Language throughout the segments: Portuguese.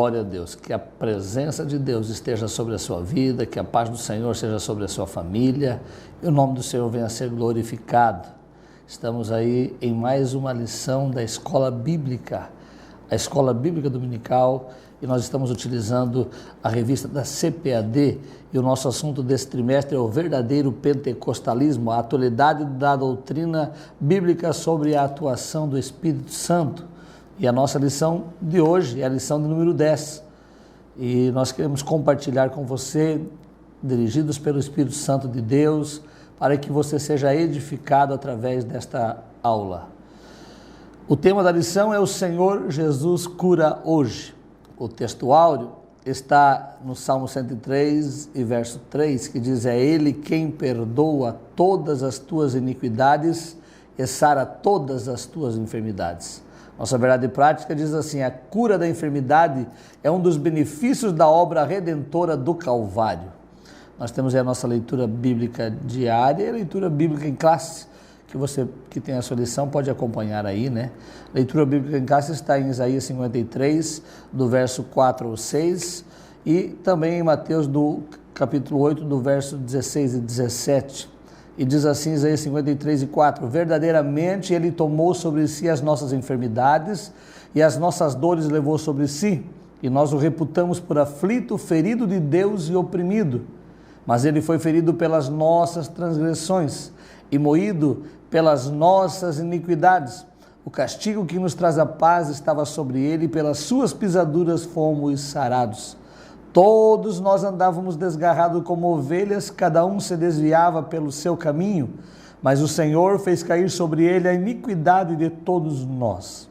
Glória a Deus, que a presença de Deus esteja sobre a sua vida, que a paz do Senhor seja sobre a sua família e o nome do Senhor venha a ser glorificado. Estamos aí em mais uma lição da Escola Bíblica, a Escola Bíblica Dominical, e nós estamos utilizando a revista da CPAD, e o nosso assunto desse trimestre é o verdadeiro pentecostalismo, a atualidade da doutrina bíblica sobre a atuação do Espírito Santo. E a nossa lição de hoje é a lição de número 10. E nós queremos compartilhar com você, dirigidos pelo Espírito Santo de Deus, para que você seja edificado através desta aula. O tema da lição é o Senhor Jesus cura hoje. O texto áureo está no Salmo 103 e verso 3, que diz: é Ele quem perdoa todas as tuas iniquidades e sara todas as tuas enfermidades. Nossa verdade prática diz assim: a cura da enfermidade é um dos benefícios da obra redentora do Calvário. Nós temos aí a nossa leitura bíblica diária e a leitura bíblica em classe, que você que tem a sua lição pode acompanhar aí, né? Leitura bíblica em classe está em Isaías 53, do verso 4 ao 6, e também em Mateus, do capítulo 8, do verso 16 e 17. E diz assim, Isaías 53 e 4, verdadeiramente Ele tomou sobre si as nossas enfermidades e as nossas dores levou sobre si, e nós o reputamos por aflito, ferido de Deus e oprimido. Mas Ele foi ferido pelas nossas transgressões e moído pelas nossas iniquidades. O castigo que nos traz a paz estava sobre Ele, e pelas suas pisaduras fomos sarados. Todos nós andávamos desgarrados como ovelhas, cada um se desviava pelo seu caminho, mas o Senhor fez cair sobre ele a iniquidade de todos nós.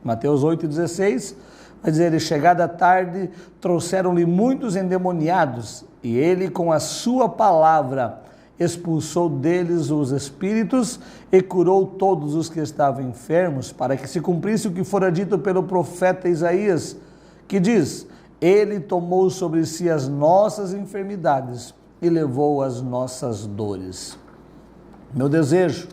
Mateus 8,16 vai dizer: e chegada a tarde, trouxeram-lhe muitos endemoniados, e ele com a sua palavra expulsou deles os espíritos e curou todos os que estavam enfermos, para que se cumprisse o que fora dito pelo profeta Isaías, que diz: Ele tomou sobre si as nossas enfermidades e levou as nossas dores. Meu desejo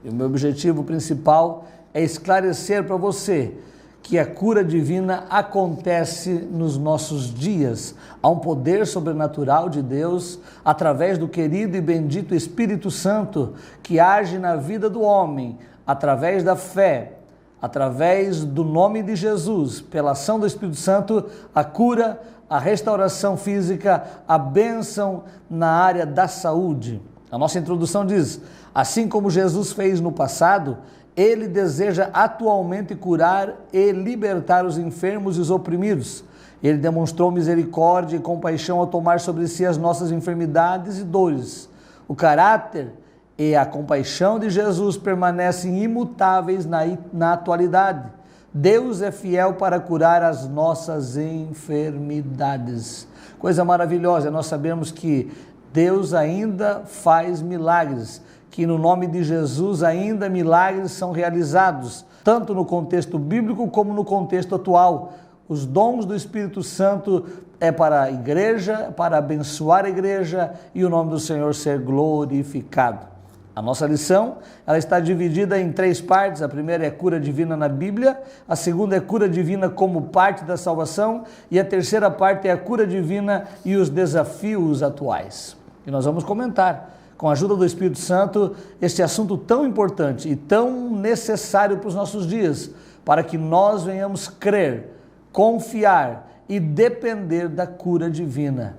e o meu objetivo principal é esclarecer para você que a cura divina acontece nos nossos dias. Há um poder sobrenatural de Deus, através do querido e bendito Espírito Santo, que age na vida do homem, através da fé, através do nome de Jesus, pela ação do Espírito Santo, a cura, a restauração física, a bênção na área da saúde. A nossa introdução diz: assim como Jesus fez no passado, Ele deseja atualmente curar e libertar os enfermos e os oprimidos. Ele demonstrou misericórdia e compaixão ao tomar sobre si as nossas enfermidades e dores. O caráter e a compaixão de Jesus permanecem imutáveis na atualidade. Deus é fiel para curar as nossas enfermidades. Coisa maravilhosa, nós sabemos que Deus ainda faz milagres, que no nome de Jesus ainda milagres são realizados, tanto no contexto bíblico como no contexto atual. Os dons do Espírito Santo é para a igreja, para abençoar a igreja e o nome do Senhor ser glorificado. A nossa lição, ela está dividida em 3 partes. A primeira é cura divina na Bíblia, a segunda é cura divina como parte da salvação, e a terceira parte é a cura divina e os desafios atuais. E nós vamos comentar, com a ajuda do Espírito Santo, este assunto tão importante e tão necessário para os nossos dias, para que nós venhamos crer, confiar e depender da cura divina.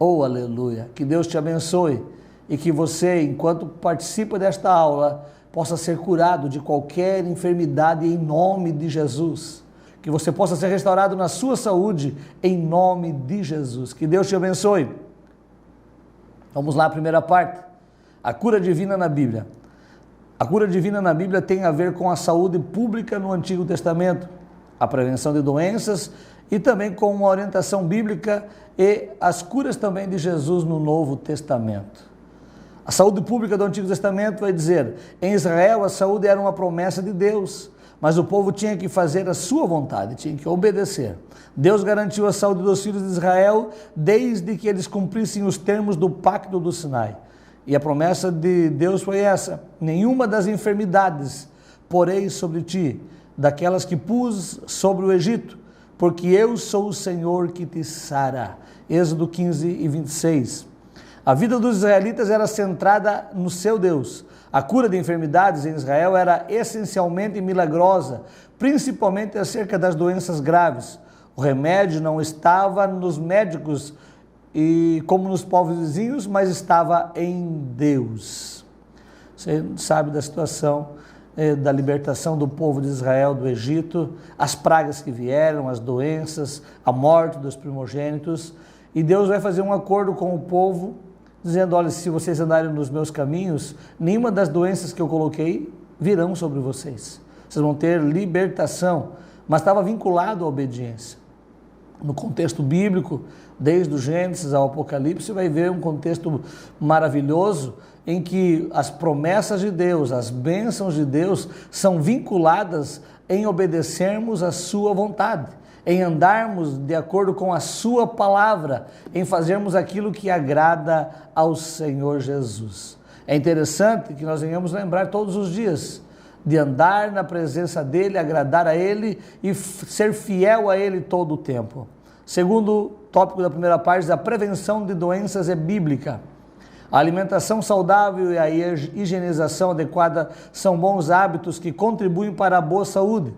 Oh, aleluia! Que Deus te abençoe e que você, enquanto participa desta aula, possa ser curado de qualquer enfermidade em nome de Jesus. Que você possa ser restaurado na sua saúde em nome de Jesus. Que Deus te abençoe. Vamos lá, a primeira parte, a cura divina na Bíblia. A cura divina na Bíblia tem a ver com a saúde pública no Antigo Testamento, a prevenção de doenças e também com uma orientação bíblica e as curas também de Jesus no Novo Testamento. A saúde pública do Antigo Testamento vai dizer: em Israel a saúde era uma promessa de Deus, mas o povo tinha que fazer a sua vontade, tinha que obedecer. Deus garantiu a saúde dos filhos de Israel desde que eles cumprissem os termos do pacto do Sinai. E a promessa de Deus foi essa: nenhuma das enfermidades porei sobre ti, daquelas que pus sobre o Egito, porque eu sou o Senhor que te sara. Êxodo 15 e 26. A vida dos israelitas era centrada no seu Deus. A cura de enfermidades em Israel era essencialmente milagrosa, principalmente acerca das doenças graves. O remédio não estava nos médicos e como nos povos vizinhos, mas estava em Deus. Você sabe da situação da libertação do povo de Israel do Egito, as pragas que vieram, as doenças, a morte dos primogênitos, e Deus vai fazer um acordo com o povo, dizendo, olha, se vocês andarem nos meus caminhos, nenhuma das doenças que eu coloquei virão sobre vocês. Vocês vão ter libertação, mas estava vinculado à obediência. No contexto bíblico, desde o Gênesis ao Apocalipse, você vai ver um contexto maravilhoso em que as promessas de Deus, as bênçãos de Deus são vinculadas em obedecermos a sua vontade, em andarmos de acordo com a sua palavra, em fazermos aquilo que agrada ao Senhor Jesus. É interessante que nós venhamos lembrar todos os dias de andar na presença dEle, agradar a Ele e ser fiel a Ele todo o tempo. Segundo tópico da primeira parte, a prevenção de doenças é bíblica. A alimentação saudável e a higienização adequada são bons hábitos que contribuem para a boa saúde.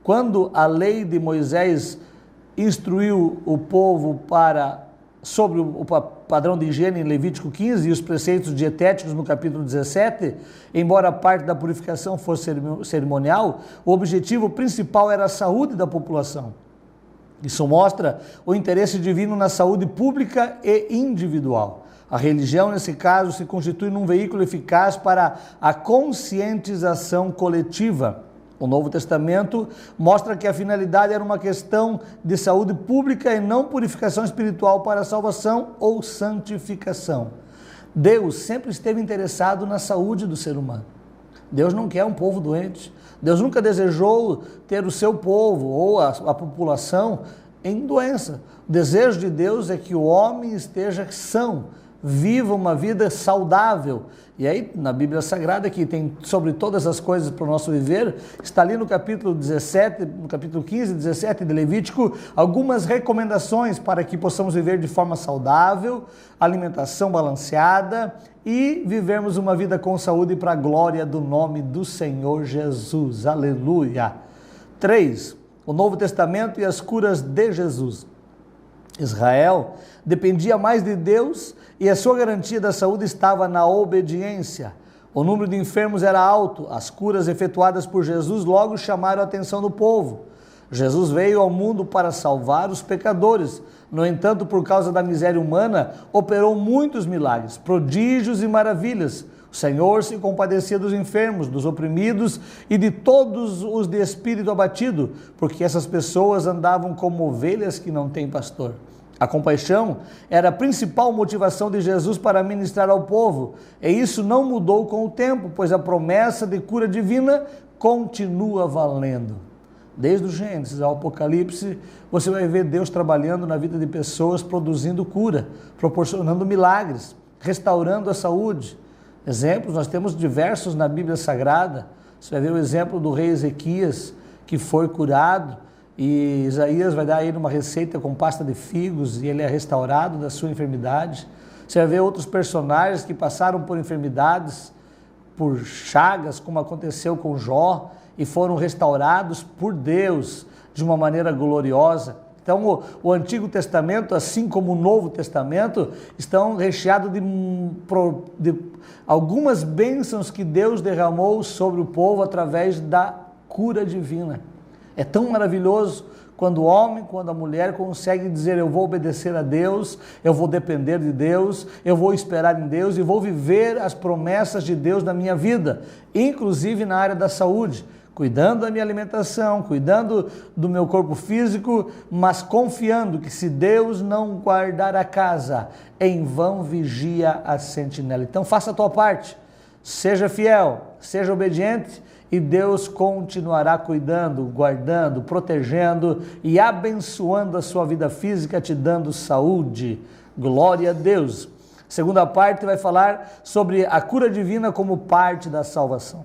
Quando a lei de Moisés instruiu o povo sobre o padrão de higiene em Levítico 15 e os preceitos dietéticos no capítulo 17, embora parte da purificação fosse cerimonial, o objetivo principal era a saúde da população. Isso mostra o interesse divino na saúde pública e individual. A religião, nesse caso, se constitui num veículo eficaz para a conscientização coletiva. O Novo Testamento mostra que a finalidade era uma questão de saúde pública e não purificação espiritual para salvação ou santificação. Deus sempre esteve interessado na saúde do ser humano. Deus não quer um povo doente. Deus nunca desejou ter o seu povo ou a população em doença. O desejo de Deus é que o homem esteja são, viva uma vida saudável. E aí, na Bíblia Sagrada, que tem sobre todas as coisas para o nosso viver, está ali no capítulo 17, no capítulo 15 e 17 de Levítico, algumas recomendações para que possamos viver de forma saudável, alimentação balanceada e vivermos uma vida com saúde para a glória do nome do Senhor Jesus. Aleluia! 3. O Novo Testamento e as curas de Jesus. Israel dependia mais de Deus e a sua garantia da saúde estava na obediência. O número de enfermos era alto, as curas efetuadas por Jesus logo chamaram a atenção do povo. Jesus veio ao mundo para salvar os pecadores. No entanto, por causa da miséria humana, operou muitos milagres, prodígios e maravilhas. O Senhor se compadecia dos enfermos, dos oprimidos e de todos os de espírito abatido, porque essas pessoas andavam como ovelhas que não têm pastor. A compaixão era a principal motivação de Jesus para ministrar ao povo, e isso não mudou com o tempo, pois a promessa de cura divina continua valendo. Desde o Gênesis ao Apocalipse, você vai ver Deus trabalhando na vida de pessoas, produzindo cura, proporcionando milagres, restaurando a saúde. Exemplos, nós temos diversos na Bíblia Sagrada. Você vai ver o exemplo do rei Ezequias, que foi curado, e Isaías vai dar a ele uma receita com pasta de figos, e ele é restaurado da sua enfermidade. Você vai ver outros personagens que passaram por enfermidades, por chagas, como aconteceu com Jó, e foram restaurados por Deus de uma maneira gloriosa. Então, o Antigo Testamento, assim como o Novo Testamento, estão recheados de algumas bênçãos que Deus derramou sobre o povo através da cura divina. É tão maravilhoso quando o homem, quando a mulher consegue dizer, eu vou obedecer a Deus, eu vou depender de Deus, eu vou esperar em Deus e vou viver as promessas de Deus na minha vida, inclusive na área da saúde, cuidando da minha alimentação, cuidando do meu corpo físico, mas confiando que se Deus não guardar a casa, em vão vigia a sentinela. Então faça a tua parte, seja fiel, seja obediente, e Deus continuará cuidando, guardando, protegendo e abençoando a sua vida física, te dando saúde. Glória a Deus. Segunda parte vai falar sobre a cura divina como parte da salvação.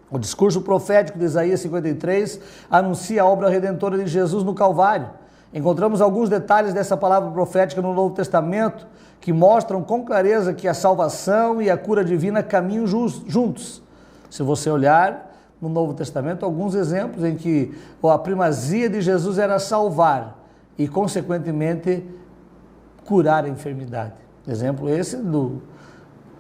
O discurso profético de Isaías 53 anuncia a obra redentora de Jesus no Calvário. Encontramos alguns detalhes dessa palavra profética no Novo Testamento que mostram com clareza que a salvação e a cura divina caminham juntos. Se você olhar no Novo Testamento, alguns exemplos em que a primazia de Jesus era salvar e, consequentemente, curar a enfermidade. Exemplo esse do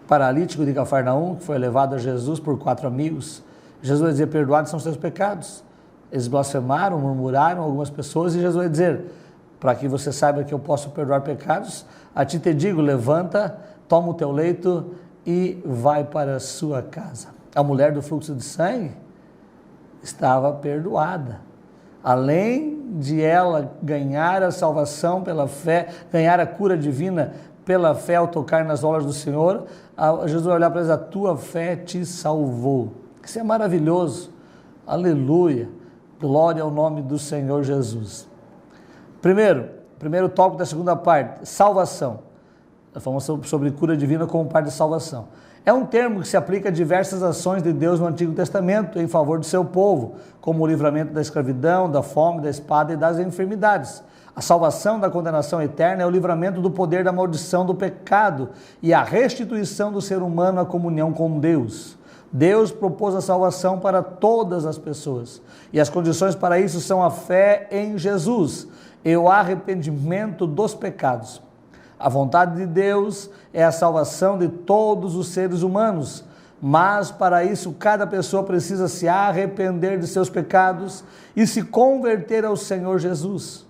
paralítico de Cafarnaum, que foi levado a Jesus por 4 amigos. Jesus vai dizer: perdoados são os seus pecados. Eles blasfemaram, murmuraram algumas pessoas, e Jesus vai dizer: para que você saiba que eu posso perdoar pecados, a ti te digo, levanta, toma o teu leito e vai para a sua casa. A mulher do fluxo de sangue estava perdoada. Além de ela ganhar a salvação pela fé, ganhar a cura divina pela fé ao tocar nas obras do Senhor, Jesus vai olhar para eles: a tua fé te salvou. Isso é maravilhoso. Aleluia. Glória ao nome do Senhor Jesus. Primeiro tópico da segunda parte, salvação. Nós falamos sobre cura divina como parte de salvação. É um termo que se aplica a diversas ações de Deus no Antigo Testamento em favor do seu povo, como o livramento da escravidão, da fome, da espada e das enfermidades. A salvação da condenação eterna é o livramento do poder da maldição do pecado e a restituição do ser humano à comunhão com Deus. Deus propôs a salvação para todas as pessoas, e as condições para isso são a fé em Jesus e o arrependimento dos pecados. A vontade de Deus é a salvação de todos os seres humanos, mas para isso cada pessoa precisa se arrepender de seus pecados e se converter ao Senhor Jesus.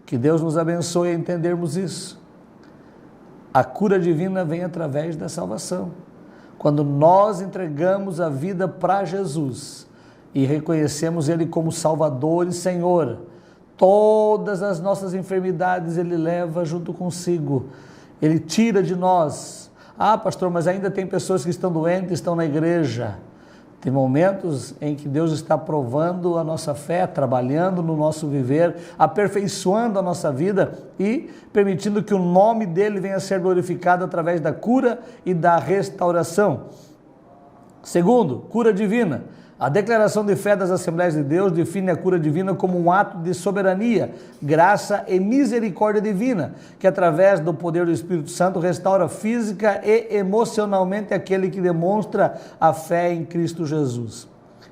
Que Deus nos abençoe a entendermos isso. A cura divina vem através da salvação. Quando nós entregamos a vida para Jesus e reconhecemos Ele como Salvador e Senhor, todas as nossas enfermidades Ele leva junto consigo. Ele tira de nós. Ah, pastor, mas ainda tem pessoas que estão doentes, estão na igreja. Tem momentos em que Deus está provando a nossa fé, trabalhando no nosso viver, aperfeiçoando a nossa vida e permitindo que o nome dele venha a ser glorificado através da cura e da restauração. Segundo, cura divina. A declaração de fé das Assembleias de Deus define a cura divina como um ato de soberania, graça e misericórdia divina, que através do poder do Espírito Santo restaura física e emocionalmente aquele que demonstra a fé em Cristo Jesus.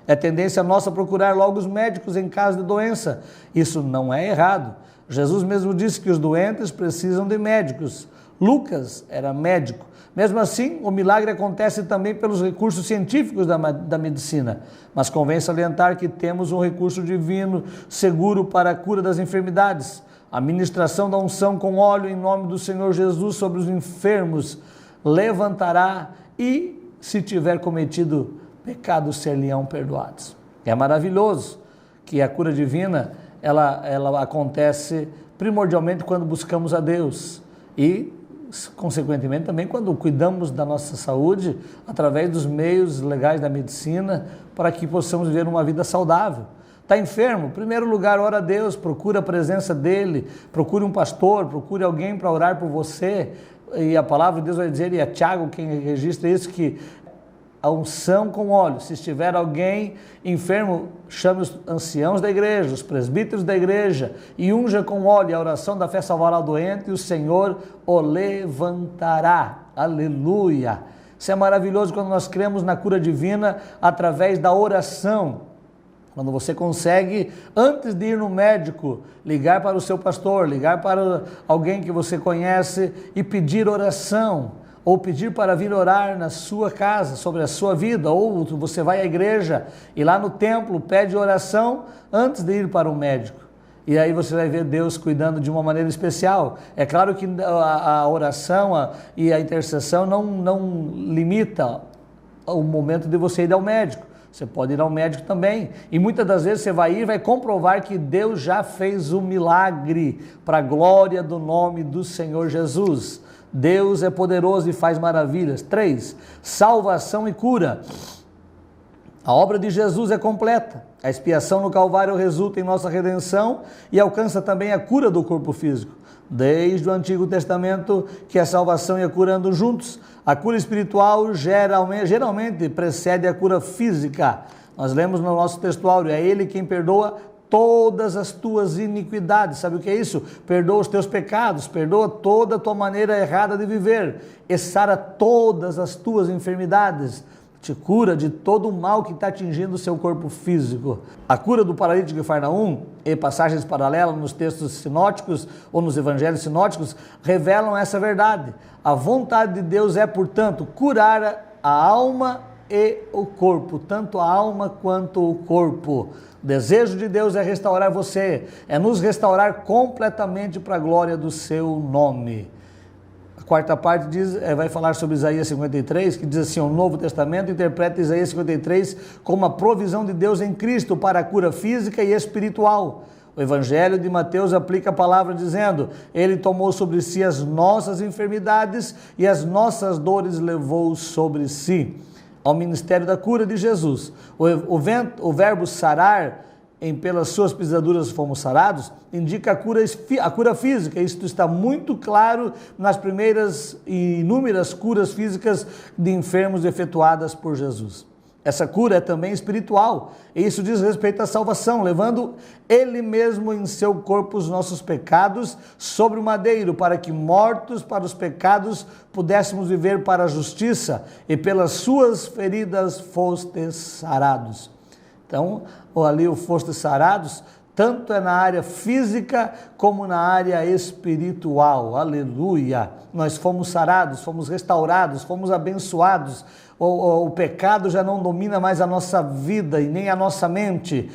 É tendência nossa procurar logo os médicos em caso de doença. Isso não é errado. Jesus mesmo disse que os doentes precisam de médicos. Lucas era médico. Mesmo assim, o milagre acontece também pelos recursos científicos da medicina, mas convém salientar que temos um recurso divino seguro para a cura das enfermidades. A ministração da unção com óleo em nome do Senhor Jesus sobre os enfermos levantará e, se tiver cometido pecados, ser-lhe-ão perdoados. É maravilhoso que a cura divina ela acontece primordialmente quando buscamos a Deus e, consequentemente, também quando cuidamos da nossa saúde através dos meios legais da medicina para que possamos viver uma vida saudável. Está enfermo? Em primeiro lugar, ora a Deus, procura a presença dEle, procure um pastor, procure alguém para orar por você. E a palavra de Deus vai dizer, e é Tiago quem registra isso, que a unção com óleo, se estiver alguém enfermo, chame os anciãos da igreja, os presbíteros da igreja, e unja com óleo, e a oração da fé salvará o doente, e o Senhor o levantará. Aleluia! Isso é maravilhoso quando nós cremos na cura divina através da oração. Quando você consegue, antes de ir no médico, ligar para o seu pastor, ligar para alguém que você conhece e pedir oração, ou pedir para vir orar na sua casa, sobre a sua vida, ou você vai à igreja e lá no templo pede oração antes de ir para o médico. E aí você vai ver Deus cuidando de uma maneira especial. É claro que a oração e a intercessão não limita o momento de você ir ao médico. Você pode ir ao médico também. E muitas das vezes você vai ir e vai comprovar que Deus já fez um milagre para a glória do nome do Senhor Jesus. Deus é poderoso e faz maravilhas. 3. Salvação e cura. A obra de Jesus é completa. A expiação no Calvário resulta em nossa redenção e alcança também a cura do corpo físico. desde o Antigo Testamento, que a salvação ia curando juntos. A cura espiritual geralmente precede a cura física. Nós lemos no nosso textuário, é Ele quem perdoa todas as tuas iniquidades. Sabe o que é isso? Perdoa os teus pecados, perdoa toda a tua maneira errada de viver e sara todas as tuas enfermidades. Te cura de todo o mal que está atingindo o seu corpo físico. A cura do paralítico de Cafarnaum e passagens paralelas nos textos sinóticos ou nos evangelhos sinóticos revelam essa verdade. A vontade de Deus é, portanto, curar a alma e o corpo, tanto a alma quanto o corpo. O desejo de Deus é restaurar você, é nos restaurar completamente para a glória do seu nome. A quarta parte vai falar sobre Isaías 53, que diz assim: o Novo Testamento interpreta Isaías 53 como a provisão de Deus em Cristo para a cura física e espiritual. O Evangelho de Mateus aplica a palavra dizendo: Ele tomou sobre si as nossas enfermidades e as nossas dores levou sobre si. Ao ministério da cura de Jesus. O verbo sarar, em pelas suas pisaduras fomos sarados, indica a cura física. Isto está muito claro nas primeiras e inúmeras curas físicas de enfermos efetuadas por Jesus. Essa cura é também espiritual, e isso diz respeito à salvação, levando Ele mesmo em seu corpo os nossos pecados sobre o madeiro, para que, mortos para os pecados, pudéssemos viver para a justiça, e pelas suas feridas fostes sarados. Então, ali o fostes sarados, tanto é na área física como na área espiritual. Aleluia! Nós fomos sarados, fomos restaurados, fomos abençoados. O pecado já não domina mais a nossa vida e nem a nossa mente.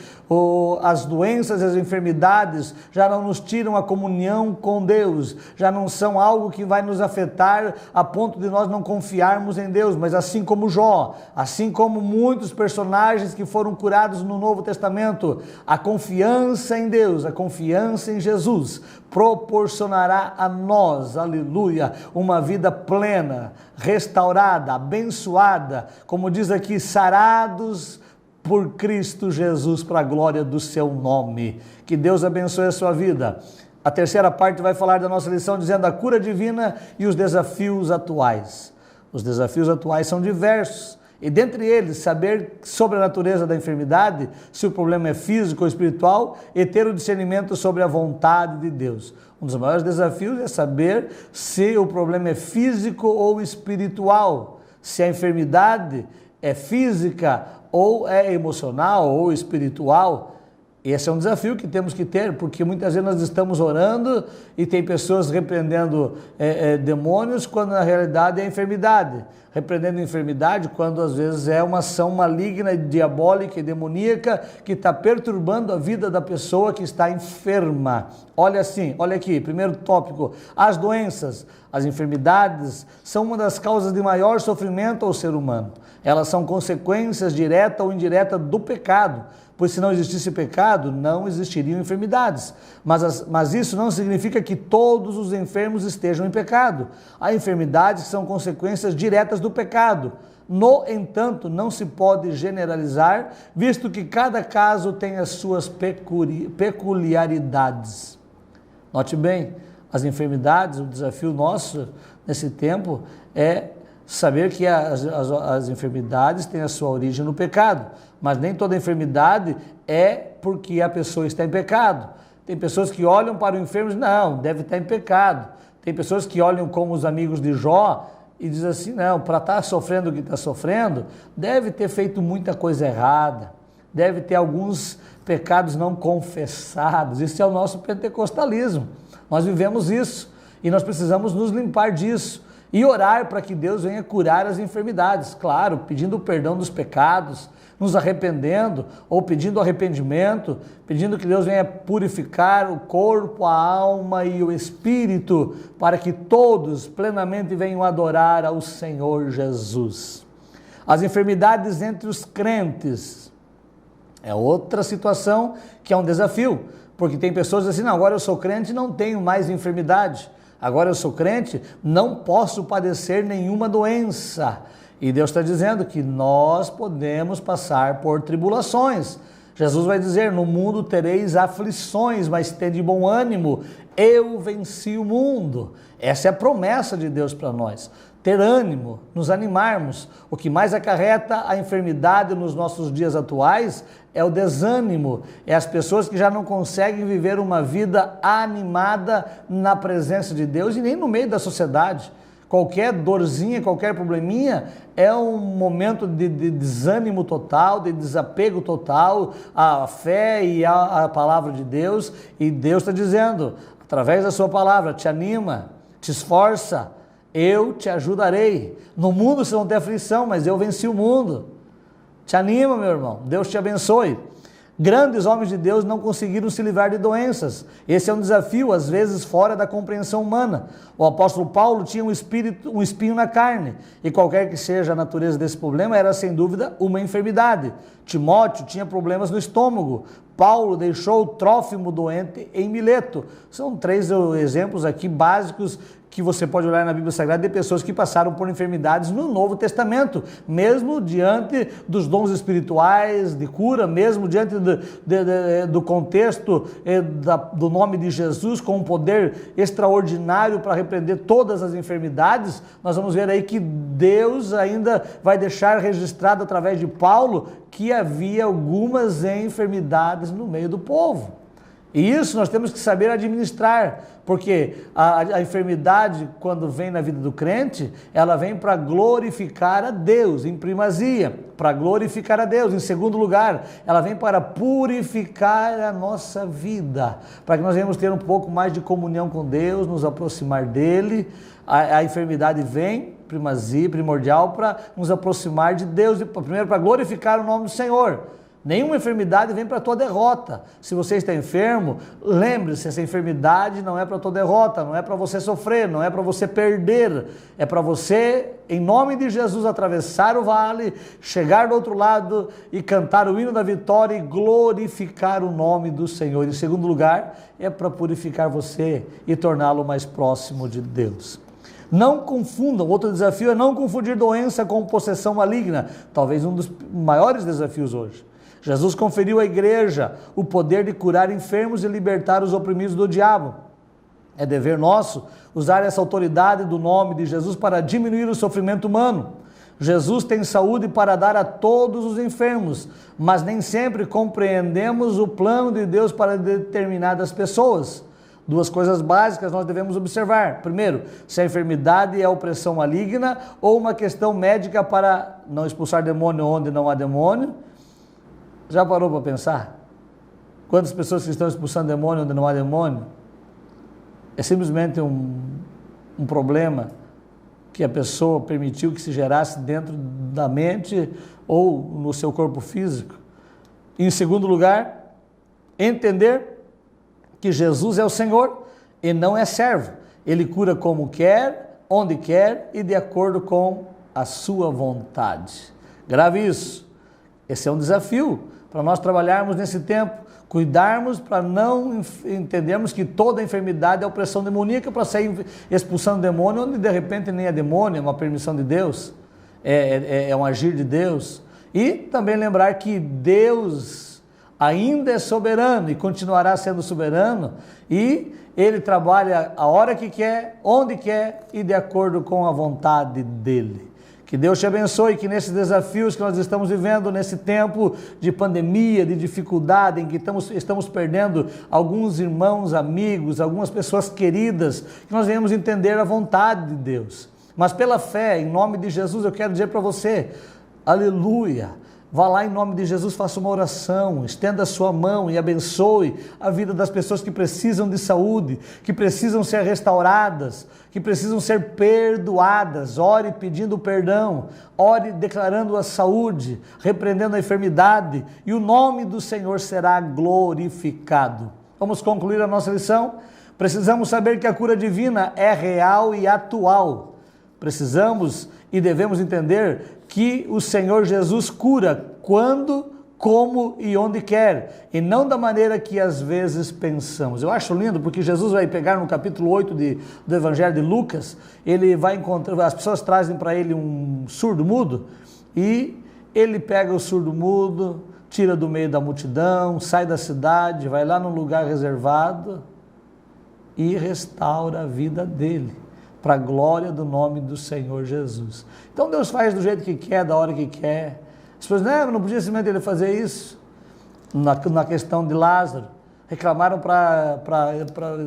As doenças e as enfermidades já não nos tiram a comunhão com Deus, já não são algo que vai nos afetar a ponto de nós não confiarmos em Deus, mas assim como Jó, assim como muitos personagens que foram curados no Novo Testamento, a confiança em Deus, a confiança em Jesus proporcionará a nós, aleluia, uma vida plena, restaurada, abençoada, como diz aqui, sarados por Cristo Jesus, para a glória do seu nome. Que Deus abençoe a sua vida. A terceira parte vai falar da nossa lição, dizendo a cura divina e os desafios atuais. Os desafios atuais são diversos, e dentre eles, saber sobre a natureza da enfermidade, se o problema é físico ou espiritual, e ter o discernimento sobre a vontade de Deus. Um dos maiores desafios é saber se o problema é físico ou espiritual, se a enfermidade é física ou é emocional ou espiritual. Esse é um desafio que temos que ter, porque muitas vezes nós estamos orando e tem pessoas repreendendo demônios, quando na realidade é enfermidade. Repreendendo enfermidade, quando às vezes é uma ação maligna, diabólica e demoníaca, que está perturbando a vida da pessoa que está enferma. Olha aqui, primeiro tópico, as doenças, as enfermidades são uma das causas de maior sofrimento ao ser humano. Elas são consequências direta ou indireta do pecado, pois se não existisse pecado, não existiriam enfermidades. Mas isso não significa que todos os enfermos estejam em pecado. Há enfermidades que são consequências diretas do pecado. No entanto, não se pode generalizar, visto que cada caso tem as suas peculiaridades. Note bem, as enfermidades, o desafio nosso nesse tempo é saber que as enfermidades têm a sua origem no pecado, mas nem toda enfermidade é porque a pessoa está em pecado. Tem pessoas que olham para o enfermo e dizem, não, deve estar em pecado. Tem pessoas que olham como os amigos de Jó e dizem assim, não, para estar sofrendo o que está sofrendo, deve ter feito muita coisa errada, deve ter alguns pecados não confessados. Isso é o nosso pentecostalismo. Nós vivemos isso e nós precisamos nos limpar disso. E orar para que Deus venha curar as enfermidades, claro, pedindo o perdão dos pecados, nos arrependendo ou pedindo arrependimento, pedindo que Deus venha purificar o corpo, a alma e o espírito, para que todos plenamente venham adorar ao Senhor Jesus. As enfermidades entre os crentes é outra situação que é um desafio, porque tem pessoas que dizem assim, não, agora eu sou crente e não tenho mais enfermidade. Agora eu sou crente, não posso padecer nenhuma doença. E Deus está dizendo que nós podemos passar por tribulações. Jesus vai dizer: no mundo tereis aflições, mas tende bom ânimo, eu venci o mundo. Essa é a promessa de Deus para nós. Ter ânimo, nos animarmos. O que mais acarreta a enfermidade nos nossos dias atuais é o desânimo, é as pessoas que já não conseguem viver uma vida animada na presença de Deus e nem no meio da sociedade. Qualquer dorzinha, qualquer probleminha é um momento de desânimo total, de desapego total à fé e à palavra de Deus. E Deus está dizendo, através da sua palavra: te anima, te esforça, eu te ajudarei. No mundo você não tem aflição, mas eu venci o mundo. Te anima, meu irmão, Deus te abençoe. Grandes homens de Deus não conseguiram se livrar de doenças. Esse é um desafio, às vezes fora da compreensão humana. O apóstolo Paulo tinha um espinho na carne, e qualquer que seja a natureza desse problema, era sem dúvida uma enfermidade. Timóteo tinha problemas no estômago. Paulo deixou Trófimo doente em Mileto. São 3 exemplos aqui básicos que você pode olhar na Bíblia Sagrada de pessoas que passaram por enfermidades no Novo Testamento, mesmo diante dos dons espirituais de cura, mesmo diante do contexto do nome de Jesus, com um poder extraordinário para repreender todas as enfermidades. Nós vamos ver aí que Deus ainda vai deixar registrado através de Paulo que havia algumas enfermidades no meio do povo. E isso nós temos que saber administrar, porque a enfermidade, quando vem na vida do crente, ela vem para glorificar a Deus, em primazia, para glorificar a Deus. Em segundo lugar, ela vem para purificar a nossa vida, para que nós venhamos ter um pouco mais de comunhão com Deus, nos aproximar dEle. A enfermidade vem, primazia, primordial, para nos aproximar de Deus, primeiro para glorificar o nome do Senhor. Nenhuma enfermidade vem para a tua derrota. Se você está enfermo, lembre-se, essa enfermidade não é para a tua derrota, não é para você sofrer, não é para você perder, é para você, em nome de Jesus, atravessar o vale, chegar do outro lado e cantar o hino da vitória e glorificar o nome do Senhor. Em segundo lugar, é para purificar você e torná-lo mais próximo de Deus. Não confundam, outro desafio é não confundir doença com possessão maligna, talvez um dos maiores desafios hoje. Jesus conferiu à igreja o poder de curar enfermos e libertar os oprimidos do diabo. É dever nosso usar essa autoridade do nome de Jesus para diminuir o sofrimento humano. Jesus tem saúde para dar a todos os enfermos, mas nem sempre compreendemos o plano de Deus para determinadas pessoas. 2 coisas básicas nós devemos observar. Primeiro, se a enfermidade é opressão maligna ou uma questão médica para não expulsar demônio onde não há demônio. Já parou para pensar? Quantas pessoas que estão expulsando demônio onde não há demônio? É simplesmente um problema que a pessoa permitiu que se gerasse dentro da mente ou no seu corpo físico. E, em segundo lugar, entender que Jesus é o Senhor e não é servo. Ele cura como quer, onde quer e de acordo com a sua vontade. Grave isso. Esse é um desafio para nós trabalharmos nesse tempo, cuidarmos para não entendermos que toda enfermidade é opressão demoníaca, para sair expulsando demônio, onde de repente nem é demônio, é uma permissão de Deus, é um agir de Deus. E também lembrar que Deus ainda é soberano e continuará sendo soberano, e Ele trabalha a hora que quer, onde quer e de acordo com a vontade dEle. Que Deus te abençoe, que nesses desafios que nós estamos vivendo, nesse tempo de pandemia, de dificuldade, em que estamos perdendo alguns irmãos, amigos, algumas pessoas queridas, que nós venhamos entender a vontade de Deus. Mas pela fé, em nome de Jesus, eu quero dizer para você, aleluia, vá lá em nome de Jesus, faça uma oração, estenda a sua mão e abençoe a vida das pessoas que precisam de saúde, que precisam ser restauradas, que precisam ser perdoadas. Ore pedindo perdão, ore declarando a saúde, repreendendo a enfermidade, e o nome do Senhor será glorificado. Vamos concluir a nossa lição? Precisamos saber que a cura divina é real e atual. Precisamos e devemos entender que o Senhor Jesus cura quando, como e onde quer, e não da maneira que às vezes pensamos. Eu acho lindo porque Jesus vai pegar no capítulo 8 do Evangelho de Lucas, ele vai encontrar, as pessoas trazem para ele um surdo-mudo, e ele pega o surdo-mudo, tira do meio da multidão, sai da cidade, vai lá num lugar reservado e restaura a vida dele, para a glória do nome do Senhor Jesus. Então Deus faz do jeito que quer, da hora que quer. As pessoas não podia simplesmente ele fazer isso. Na questão de Lázaro, reclamaram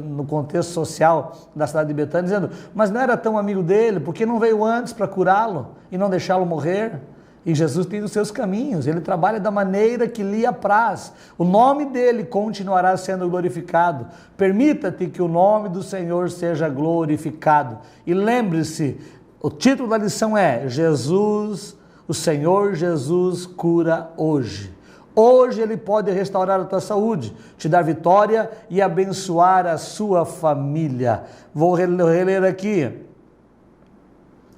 no contexto social da cidade de Betânia, dizendo, mas não era tão amigo dele, porque não veio antes para curá-lo e não deixá-lo morrer? E Jesus tem os seus caminhos, ele trabalha da maneira que lhe apraz. O nome dele continuará sendo glorificado. Permita-te que o nome do Senhor seja glorificado. E lembre-se, o título da lição é Jesus, o Senhor Jesus cura hoje. Hoje ele pode restaurar a tua saúde, te dar vitória e abençoar a sua família. Vou reler aqui.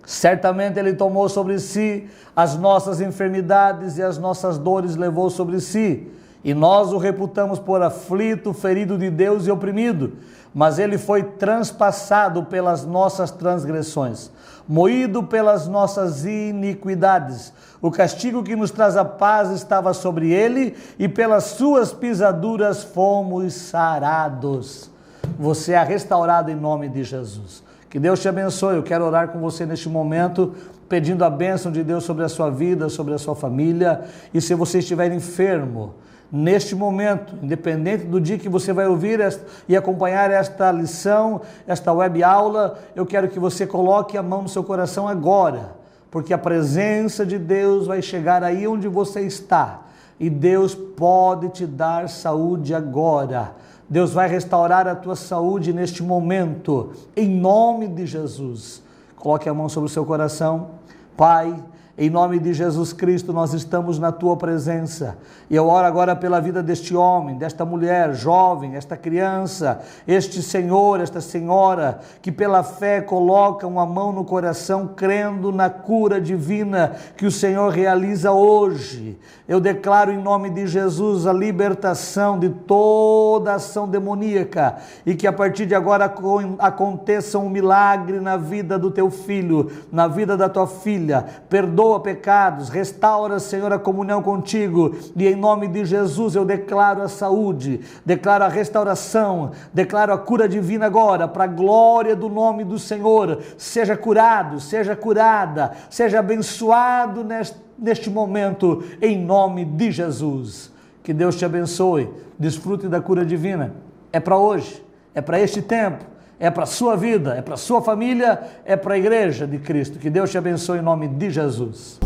Certamente ele tomou sobre si as nossas enfermidades e as nossas dores levou sobre si. E nós o reputamos por aflito, ferido de Deus e oprimido. Mas ele foi transpassado pelas nossas transgressões, moído pelas nossas iniquidades. O castigo que nos traz a paz estava sobre ele, e pelas suas pisaduras fomos sarados. Você é restaurado em nome de Jesus. Que Deus te abençoe. Eu quero orar com você neste momento, pedindo a bênção de Deus sobre a sua vida, sobre a sua família. E se você estiver enfermo, neste momento, independente do dia que você vai ouvir e acompanhar esta lição, esta web aula, eu quero que você coloque a mão no seu coração agora, porque a presença de Deus vai chegar aí onde você está, e Deus pode te dar saúde agora. Deus vai restaurar a tua saúde neste momento, em nome de Jesus. Coloque a mão sobre o seu coração. Pai, em nome de Jesus Cristo, nós estamos na tua presença. E eu oro agora pela vida deste homem, desta mulher jovem, esta criança, este senhor, esta senhora, que pela fé colocam a mão no coração, crendo na cura divina que o Senhor realiza hoje. Eu declaro em nome de Jesus a libertação de toda ação demoníaca e que a partir de agora aconteça um milagre na vida do teu filho, na vida da tua filha. Perdoa pecados, restaura, Senhor, a comunhão contigo, e em nome de Jesus eu declaro a saúde, declaro a restauração, declaro a cura divina agora, para a glória do nome do Senhor. Seja curado, seja curada, seja abençoado neste momento, em nome de Jesus. Que Deus te abençoe, desfrute da cura divina. É para hoje, é para este tempo, é para a sua vida, é para a sua família, é para a igreja de Cristo. Que Deus te abençoe em nome de Jesus.